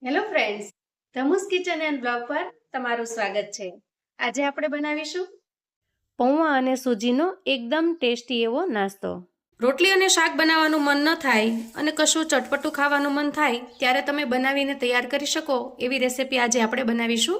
Hello friends, ધમુસ kitchen and blog પર તમારું સ્વાગત છે। આજે આપણે બનાવીશું પૌવા અને સૂજીનો એકદમ ટેસ્ટી એવો નાસ્તો। રોટલી અને શાક બનાવવાનું મન ન થાય અને કશું ચટપટું ખાવાનું મન થાય ત્યારે તમે બનાવીને તૈયાર કરી શકો એવી રેસીપી આજે આપણે બનાવીશું।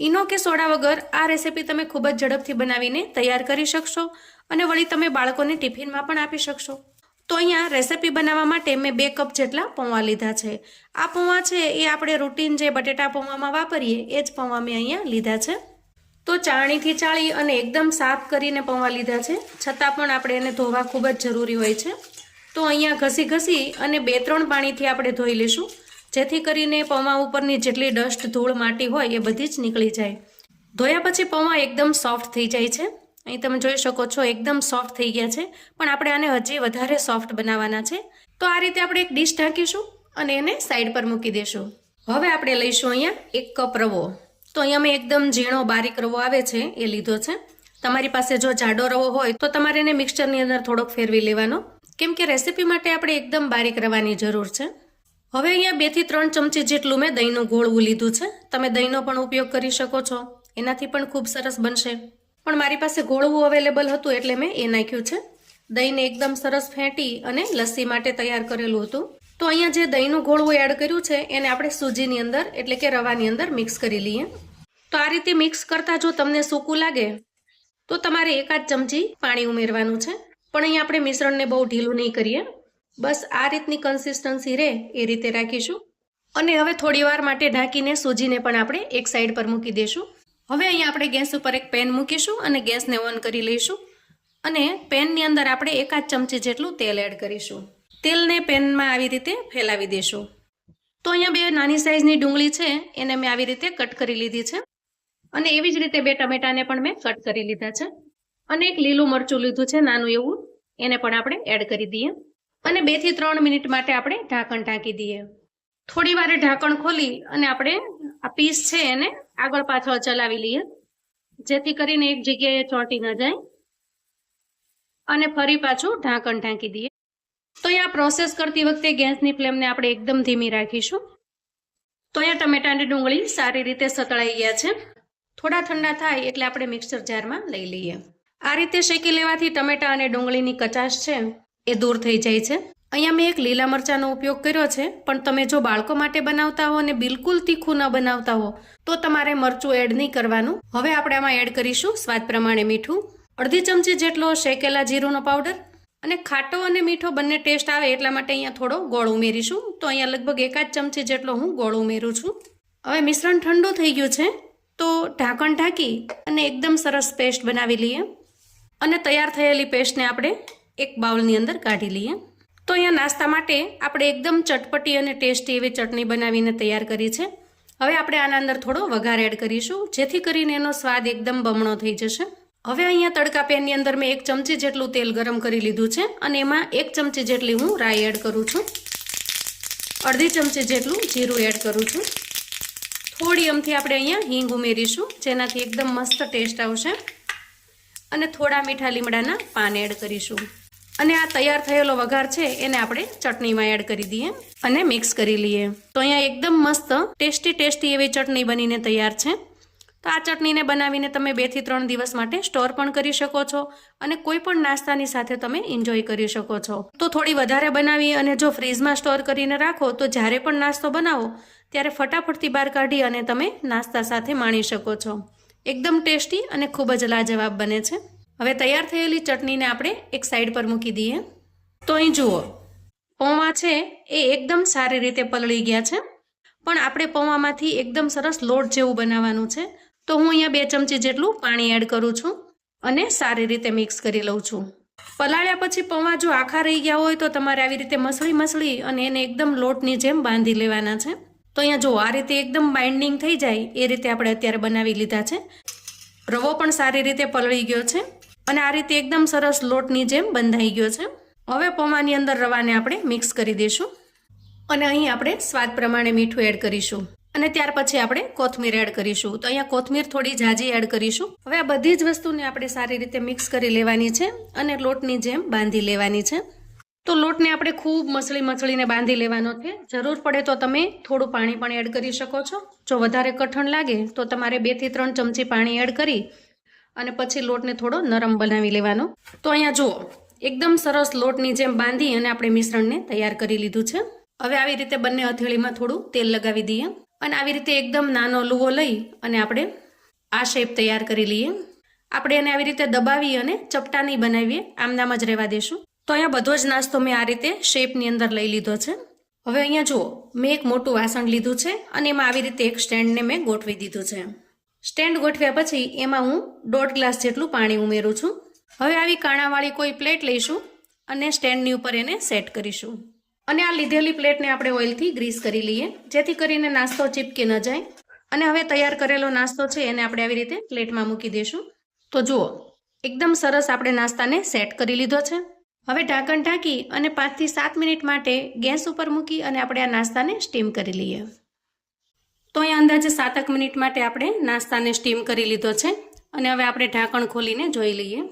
ઈનો કે સોડા વગર આ રેસીપી તમે ખૂબ જ ઝડપથી બનાવીને તૈયાર કરી શકશો અને વળી તમે બાળકોને ટિફિનમાં પણ આપી શકશો। તો અહીંયા રેસીપી બનાવવા માટે મેં 2 કપ જેટલા પૌવા લીધા છે। આ પૌવા છે એ આપણે રૂટીન જે બટેટા પૌવામાં વાપરીએ એ જ પૌવા મેં અહીંયા લીધા છે। તો ચાળણીથી ચાળી અને એકદમ સાફ કરીને પૌવા લીધા છે, છતાં પણ આપણે એને ધોવા ખૂબ જ જરૂરી હોય છે। તો અહીંયા ઘસી અને 2-3 પાણીથી આપણે ધોઈ લઈશું, જેથી કરીને પૌવા ઉપરની જેટલી ડસ્ટ ધૂળ માટી હોય એ બધી જ નીકળી જાય। ધોયા પછી પૌવા એકદમ સોફ્ટ થઈ જાય છે। અહીં તમે જોઈ શકો છો એકદમ સોફ્ટ થઈ ગયા છે, પણ આપણે આને હજી વધારે સોફ્ટ બનાવવાના છે। તો આ રીતે આપણે એક ડીશ ઢાંકીશું અને એને સાઈડ પર મૂકી દઈશું। હવે આપણે લઈશું અહીંયા 1 કપ રવો। તો અહીંયા મેં એકદમ ઝીણો બારીક રવો આવે છે એ લીધો છે। તમારી પાસે જો જાડો રવો હોય તો તમારે એને મિક્સચરની અંદર થોડોક ફેરવી લેવાનો, કેમ કે રેસીપી માટે આપણે એકદમ બારીક રવાની જરૂર છે। હવે અહીંયા 2 થી 3 ચમચી જેટલું મેં દહીંનું ઘોળવું લીધું છે। તમે દહીંનો પણ ઉપયોગ કરી શકો છો, એનાથી પણ ખૂબ સરસ બનશે, પણ મારી પાસે ઘોળવું અવેલેબલ હતું એટલે મેં એ નાખ્યું છે। દહીંને એકદમ સરસ ફેંટી અને લસ્સી માટે તૈયાર કરેલું હતું। તો અહીંયા જે દહીંનું ઘોળવું એડ કર્યું છે એને આપણે સૂજીની અંદર એટલે કે રવાની અંદર મિક્સ કરી લઈએ। તો આ રીતે મિક્સ કરતાં જો તમને સૂકું લાગે તો તમારે 1 ચમચી પાણી ઉમેરવાનું છે, પણ અહીંયા આપણે મિશ્રણને બહુ ઢીલું નહીં કરીએ, બસ આ રીતની કન્સિસ્ટન્સી રહે એ રીતે રાખીશું। અને હવે થોડી વાર માટે ઢાંકીને સૂજીને પણ આપણે એક સાઈડ પર મૂકી દઈશું। હવે અહીંયા આપણે ગેસ ઉપર એક પેન મૂકીશું અને ગેસને ઓન કરી લઈશું અને પેનની અંદર આપણે 1 ચમચી જેટલું તેલ એડ કરીશું। તેલને પેનમાં આવી રીતે ફેલાવી દઈશું। તો અહીંયા 2 નાની સાઈઝની ડુંગળી છે એને મેં આવી રીતે કટ કરી લીધી છે અને એવી જ રીતે 2 ટમેટાને પણ મેં કટ કરી લીધા છે અને એક લીલું મરચું લીધું છે નાનું એવું, એને પણ આપણે એડ કરી દઈએ અને 2 થી 3 મિનિટ માટે આપણે ઢાંકણ ઢાંકી દઈએ। થોડી વાર ઢાંકણ ખોલી અને આપણે આ પીસ છે એને આગળ પાછળ ચલાવી લઈએ, જેથી કરીને એક જગ્યાએ ચોંટી ન જાય અને ફરી પાછું ઢાંકણ ઢાંકી દઈએ। તો અહીંયા પ્રોસેસ કરતી વખતે ગેસની ફ્લેમને આપણે એકદમ ધીમી રાખીશું। તો અહીંયા ટમેટાની ડુંગળી સારી રીતે સતળાઈ ગયા છે। થોડા ઠંડા થાય એટલે આપણે મિક્સર જારમાં લઈ લઈએ। આ રીતે શેકી લેવાથી ટમેટા અને ડુંગળીની કચાશ છે એ દૂર થઈ જાય છે। અહીંયા મેં એક લીલા મરચાંનો ઉપયોગ કર્યો છે, પણ તમે જો બાળકો માટે બનાવતા હો અને બિલકુલ તીખું ન બનાવતા હો તો તમારે મરચું એડ નહીં કરવાનું। હવે આપણે આમાં એડ કરીશું સ્વાદ પ્રમાણે મીઠું, અડધી ચમચી જેટલો શેકેલા જીરુંનો પાવડર અને ખાટો અને મીઠો બંને ટેસ્ટ આવે એટલા માટે અહીંયા થોડો ગોળ ઉમેરીશું। તો અહીંયા લગભગ 1 ચમચી જેટલો હું ગોળ ઉમેરું છું। હવે મિશ્રણ ઠંડુ થઈ ગયું છે તો ઢાંકણ ઢાંકી અને એકદમ સરસ પેસ્ટ બનાવી લઈએ અને તૈયાર થયેલી પેસ્ટને આપણે એક બાઉલની અંદર કાઢી લઈએ। તો અહીંયા નાસ્તા માટે આપણે એકદમ ચટપટી અને ટેસ્ટી એવી ચટણી બનાવીને તૈયાર કરી છે। હવે આપણે આના અંદર થોડો વઘાર એડ કરીશું, જેથી કરીને એનો સ્વાદ એકદમ બમણો થઈ જશે। હવે અહીંયા તડકા પેનની અંદર મેં 1 ચમચી જેટલું તેલ ગરમ કરી લીધું છે અને એમાં 1 ચમચી જેટલી હું રાઈ એડ કરું છું, અડધી ચમચી જેટલું જીરું એડ કરું છું, થોડી અમથી આપણે અહીંયા હિંગ ઉમેરીશું જેનાથી એકદમ મસ્ત ટેસ્ટ આવશે અને થોડા મીઠા લીમડાના પાન એડ કરીશું અને આ તૈયાર થયેલો વઘાર છે એને આપણે ચટણીમાં એડ કરી દઈએ અને મિક્સ કરી લઈએ। તો અહીંયા એકદમ મસ્ત ટેસ્ટી એવી ચટણી બનીને તૈયાર છે। તો આ ચટણીને બનાવીને તમે 2 થી 3 દિવસ માટે સ્ટોર પણ કરી શકો છો અને કોઈ પણ નાસ્તાની સાથે તમે એન્જોય કરી શકો છો। તો થોડી વધારે બનાવી અને જો ફ્રીઝમાં સ્ટોર કરીને રાખો તો જ્યારે પણ નાસ્તો બનાવો ત્યારે ફટાફટથી બહાર કાઢી અને તમે નાસ્તા સાથે માણી શકો છો। એકદમ ટેસ્ટી અને ખૂબ જ લાજવાબ બને છે। હવે તૈયાર થયેલી ચટણીને આપણે એક સાઈડ પર મૂકી દઈએ। તો અહીં જુઓ, પૌવા છે એ એકદમ સારી રીતે પલળી ગયા છે, પણ આપણે પૌવામાંથી એકદમ સરસ લોટ જેવું બનાવવાનું છે। તો હું અહીંયા 2 ચમચી જેટલું પાણી એડ કરું છું અને સારી રીતે મિક્સ કરી લઉં છું। પલાળ્યા પછી પૌવા જો આખા રહી ગયા હોય તો તમારે આવી રીતે મસળી અને એને એકદમ લોટની જેમ બાંધી લેવાના છે। તો અહીંયા જો આ રીતે એકદમ બાઇન્ડિંગ થઈ જાય એ રીતે આપણે અત્યારે બનાવી લીધા છે। રવો પણ સારી રીતે પલળી ગયો છે અને આ રીતે એકદમ સરસ લોટની જેમ બંધાઈ ગયો છે। હવે પૌવાની અંદર રવાને આપણે મિક્સ કરી દઈશું અને અહીં આપણે સ્વાદ પ્રમાણે મીઠું એડ કરીશું અને ત્યાર પછી આપણે કોથમીર એડ કરીશું। તો અહીંયા કોથમીર થોડી ઝાઝી એડ કરીશું। હવે આ બધી જ વસ્તુને આપણે સારી રીતે મિક્સ કરી લેવાની છે અને લોટની જેમ બાંધી લેવાની છે। તો લોટને આપણે ખૂબ મસળીને બાંધી લેવાનો છે. જરૂર પડે તો તમે થોડું પાણી પણ એડ કરી શકો છો. જો વધારે કઠણ લાગે તો તમારે 2 થી 3 ચમચી પાણી એડ કરી અને પછી લોટને થોડો નરમ બનાવી લેવાનો. તો અહીંયા જુઓ એકદમ સરસ લોટની જેમ બાંધી અને આપણે મિશ્રણને તૈયાર કરી લીધું છે. હવે આવી રીતે બંને હથેળીમાં થોડું તેલ લગાવી દઈએ અને આવી રીતે એકદમ નાનો લુવો લઈ અને આપણે આ શેપ તૈયાર કરી લઈએ. આપણે એને આવી રીતે દબાવી અને ચપટા નહીં બનાવીએ, આમનામ જ રહેવા દેશું. તો અહીંયા બધો જ નાસ્તો મેં આ રીતે શેપની અંદર લઈ લીધો છે. હવે અહીંયા જુઓ મેં એક મોટું વાસણ લીધું છે અને એમાં આવી રીતે એક સ્ટેન્ડને મેં ગોઠવી દીધું છે. સ્ટેન્ડ ગોઠવ્યા પછી એમાં હું 1.5 ગ્લાસ જેટલું પાણી ઉમેરું છું. હવે આવી કાણાવાળી કોઈ પ્લેટ લઈશું અને સ્ટેન્ડની ઉપર એને સેટ કરીશું. અને આ લીધેલી પ્લેટને આપણે ઓઇલથી ગ્રીસ કરી લઈએ જેથી કરીને નાસ્તો ચીપકી ન જાય. અને હવે તૈયાર કરેલો નાસ્તો છે એને આપણે આવી રીતે પ્લેટમાં મૂકી દઈશું. તો જુઓ એકદમ સરસ આપણે નાસ્તાને સેટ કરી લીધો છે. હવે ઢાંકણ ઢાંકી અને 5 થી 7 મિનિટ માટે ગેસ ઉપર મૂકી અને આપણે આ નાસ્તાને સ્ટીમ કરી લઈએ. તો અહીંયા અંદાજે 7 મિનિટ માટે આપણે નાસ્તાને સ્ટીમ કરી લીધો છે અને હવે આપણે ઢાંકણ ખોલીને જોઈ લઈએ.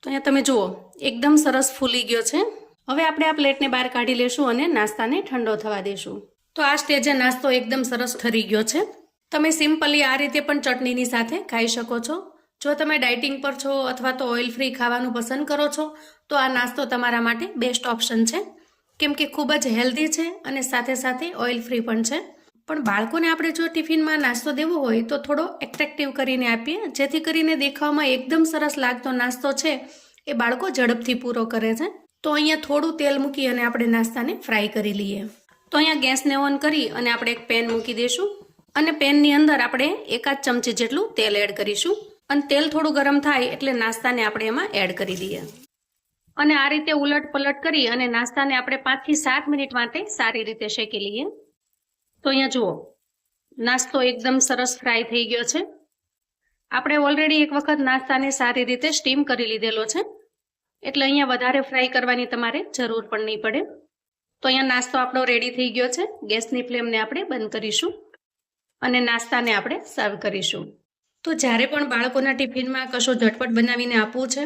તો અહીંયા તમે જુઓ એકદમ સરસ ફૂલી ગયો છે. હવે આપણે આ પ્લેટને બહાર કાઢી લેશું અને નાસ્તાને ઠંડો થવા દેશું. તો આ સ્ટેજે નાસ્તો એકદમ સરસ ઠરી ગયો છે. તમે સિમ્પલી આ રીતે પણ ચટણીની સાથે ખાઈ શકો છો. જો તમે ડાયટિંગ પર છો અથવા તો ઓઇલ ફ્રી ખાવાનું પસંદ કરો છો તો આ નાસ્તો તમારા માટે બેસ્ટ ઓપ્શન છે, કેમ કે ખૂબ જ હેલ્ધી છે અને સાથે સાથે ઓઇલ ફ્રી પણ છે. પણ બાળકોને આપણે જો ટિફિનમાં નાસ્તો દેવો હોય તો થોડો એટ્રેક્ટિવ કરીને આપીએ જેથી કરીને દેખાવમાં એકદમ સરસ લાગતો નાસ્તો છે એ બાળકો ઝડપથી પૂરો કરે છે. તો અહીંયા થોડું તેલ મૂકી અને આપણે નાસ્તાને ફ્રાય કરી લઈએ. તો અહીંયા ગેસને ઓન કરી અને આપણે એક પેન મૂકી દઈશું અને પેનની અંદર આપણે 1 ચમચી જેટલું તેલ એડ કરીશું અને તેલ થોડું ગરમ થાય એટલે નાસ્તાને આપણે એમાં એડ કરી દઈએ અને આ રીતે ઉલટ પલટ કરી અને નાસ્તાને આપણે 5 થી 7 મિનિટ માટે સારી રીતે શેકી લઈએ. તો અહીંયા જુઓ નાસ્તો એકદમ સરસ ફ્રાય થઈ ગયો છે. આપણે ઓલરેડી એક વખત નાસ્તાને સારી રીતે સ્ટીમ કરી લીધેલો છે એટલે અહીંયા વધારે ફ્રાય કરવાની તમારે જરૂર પણ નહીં પડે. તો અહીંયા નાસ્તો આપણો રેડી થઈ ગયો છે. ગેસની ફ્લેમને આપણે બંધ કરીશું અને નાસ્તાને આપણે સર્વ કરીશું. તો જ્યારે પણ બાળકોના ટિફિનમાં કશું ઝટપટ બનાવીને આપવું છે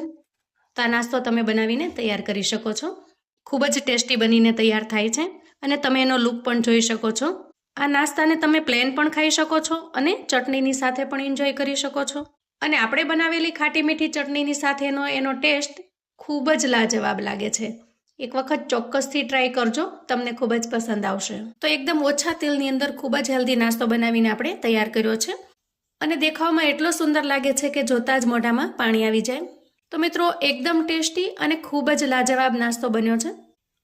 તો આ નાસ્તો તમે બનાવીને તૈયાર કરી શકો છો. ખૂબ જ ટેસ્ટી બનીને તૈયાર થાય છે અને તમે એનો લુક પણ જોઈ શકો છો. આ નાસ્તાને તમે પ્લેન પણ ખાઈ શકો છો અને ચટણીની સાથે પણ એન્જોય કરી શકો છો. અને આપણે બનાવેલી ખાટી મીઠી ચટણીની સાથેનો એનો ટેસ્ટ ખૂબ જ લાજવાબ લાગે છે. એક વખત ચોક્કસથી ટ્રાય કરજો, તમને ખૂબ જ પસંદ આવશે. તો એકદમ ઓછા તેલની અંદર ખૂબ જ હેલ્ધી નાસ્તો બનાવીને આપણે તૈયાર કર્યો છે અને દેખાવમાં એટલો સુંદર લાગે છે કે જોતાં જ મોઢામાં પાણી આવી જાય. તો મિત્રો એકદમ ટેસ્ટી અને ખૂબ જ લાજવાબ નાસ્તો બન્યો છે.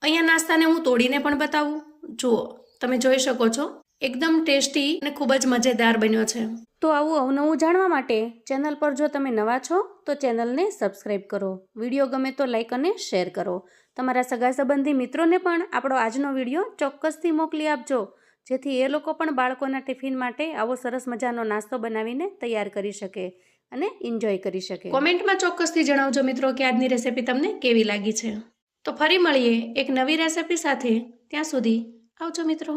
અહીંયા નાસ્તાને હું તોડીને પણ બતાવું. જુઓ તમે જોઈ શકો છો એકદમ ટેસ્ટી અને ખૂબ જ મજેદાર બન્યો છે. તો આવું અવનવું જાણવા માટે ચેનલ પર જો તમે નવા છો તો ચેનલને સબસ્ક્રાઈબ કરો. વિડીયો ગમે તો લાઈક અને શેર કરો. તમારા સગા સંબંધી મિત્રોને પણ આપણો આજનો વિડીયો ચોક્કસથી મોકલી આપજો જેથી એ લોકો પણ બાળકોના ટિફિન માટે આવો સરસ મજાનો નાસ્તો બનાવીને તૈયાર કરી શકે અને એન્જોય કરી શકે. કોમેન્ટમાં ચોક્કસથી જણાવજો મિત્રો કે આજની રેસિપી તમને કેવી લાગી છે. તો ફરી મળીએ એક નવી રેસિપી સાથે. ત્યાં સુધી આવજો મિત્રો.